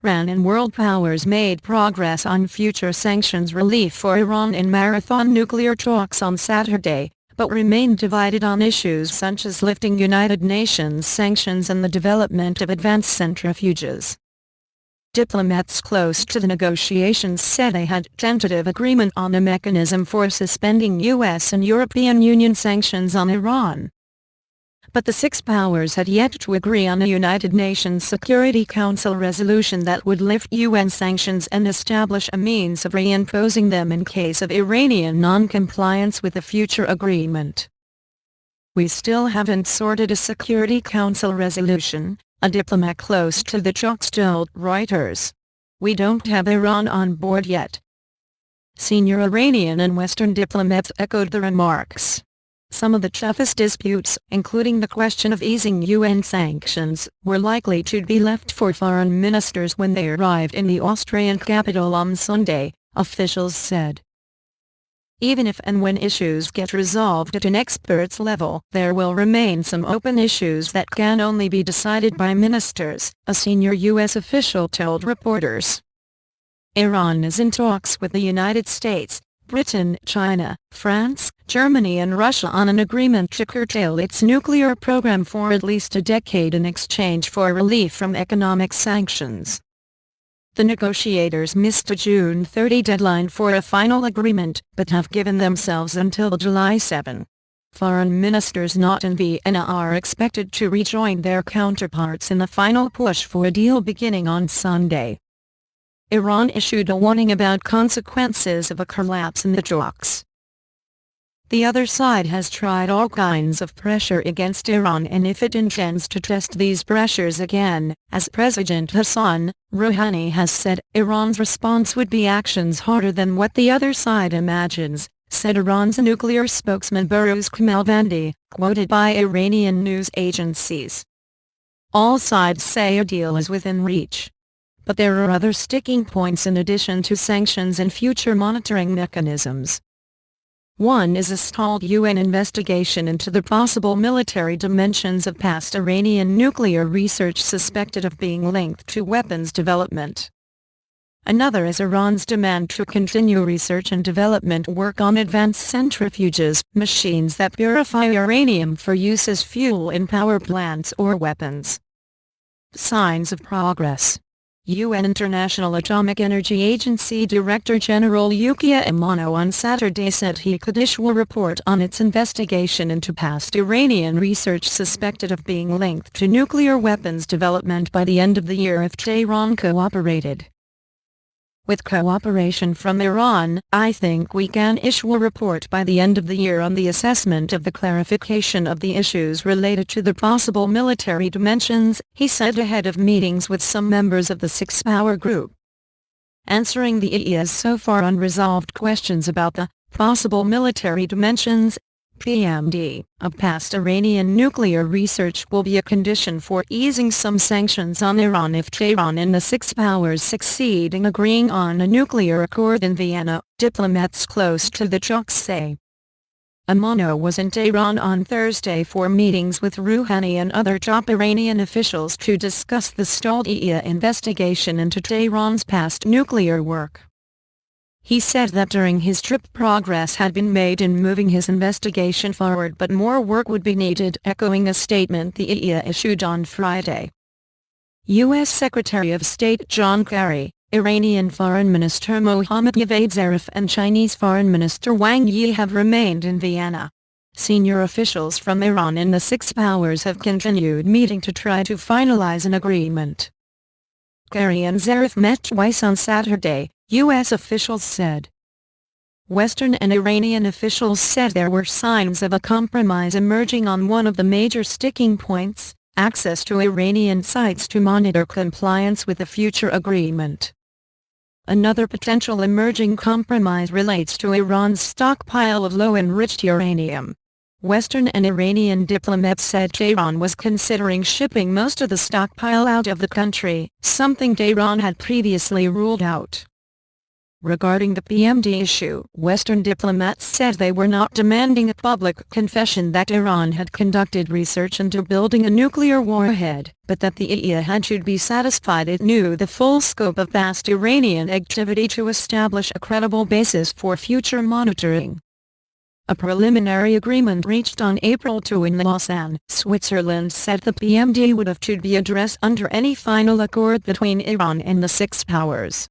Iran and world powers made progress on future sanctions relief for Iran in marathon nuclear talks on Saturday, but remained divided on issues such as lifting United Nations sanctions and the development of advanced centrifuges. Diplomats close to the negotiations said they had tentative agreement on a mechanism for suspending U.S. and European Union sanctions on Iran. But the six powers had yet to agree on a United Nations Security Council resolution that would lift UN sanctions and establish a means of reimposing them in case of Iranian non-compliance with the future agreement. "We still haven't sorted a Security Council resolution," a diplomat close to the talks told Reuters. "We don't have Iran on board yet." Senior Iranian and Western diplomats echoed the remarks. Some of the toughest disputes, including the question of easing UN sanctions, were likely to be left for foreign ministers when they arrived in the Austrian capital on Sunday, officials said. Even if and when issues get resolved at an experts level, there will remain some open issues that can only be decided by ministers, a senior U.S. official told reporters. Iran is in talks with the United States, Britain, China, France, Germany and Russia on an agreement to curtail its nuclear program for at least a decade in exchange for relief from economic sanctions. The negotiators missed a June 30 deadline for a final agreement, but have given themselves until July 7. Foreign ministers not in Vienna are expected to rejoin their counterparts in the final push for a deal beginning on Sunday. Iran issued a warning about consequences of a collapse in the talks. The other side has tried all kinds of pressure against Iran, and if it intends to test these pressures again, as President Hassan Rouhani has said, Iran's response would be actions harder than what the other side imagines, said Iran's nuclear spokesman Behrouz Kamalvandi, quoted by Iranian news agencies. All sides say a deal is within reach. But there are other sticking points in addition to sanctions and future monitoring mechanisms. One is a stalled UN investigation into the possible military dimensions of past Iranian nuclear research suspected of being linked to weapons development. Another is Iran's demand to continue research and development work on advanced centrifuges, machines that purify uranium for use as fuel in power plants or weapons. Signs of progress. UN International Atomic Energy Agency Director General Yukiya Amano on Saturday said he could issue a report on its investigation into past Iranian research suspected of being linked to nuclear weapons development by the end of the year if Tehran cooperated. With cooperation from Iran, I think we can issue a report by the end of the year on the assessment of the clarification of the issues related to the possible military dimensions, he said ahead of meetings with some members of the six-power group. Answering the IAEA's so far unresolved questions about the possible military dimensions, PMD, of past Iranian nuclear research will be a condition for easing some sanctions on Iran if Tehran and the six powers succeed in agreeing on a nuclear accord in Vienna, diplomats close to the talks say. Amano was in Tehran on Thursday for meetings with Rouhani and other top Iranian officials to discuss the stalled IAEA investigation into Tehran's past nuclear work. He said that during his trip progress had been made in moving his investigation forward, but more work would be needed, echoing a statement the IAEA issued on Friday. U.S. Secretary of State John Kerry, Iranian Foreign Minister Mohammad Javad Zarif and Chinese Foreign Minister Wang Yi have remained in Vienna. Senior officials from Iran and the six powers have continued meeting to try to finalize an agreement. Kerry and Zarif met twice on Saturday, U.S. officials said. Western and Iranian officials said there were signs of a compromise emerging on one of the major sticking points, access to Iranian sites to monitor compliance with the future agreement. Another potential emerging compromise relates to Iran's stockpile of low-enriched uranium. Western and Iranian diplomats said Tehran was considering shipping most of the stockpile out of the country, something Tehran had previously ruled out. Regarding the PMD issue, Western diplomats said they were not demanding a public confession that Iran had conducted research into building a nuclear warhead, but that the IAEA should be satisfied it knew the full scope of past Iranian activity to establish a credible basis for future monitoring. A preliminary agreement reached on April 2 in Lausanne, Switzerland said the PMD would have to be addressed under any final accord between Iran and the six powers.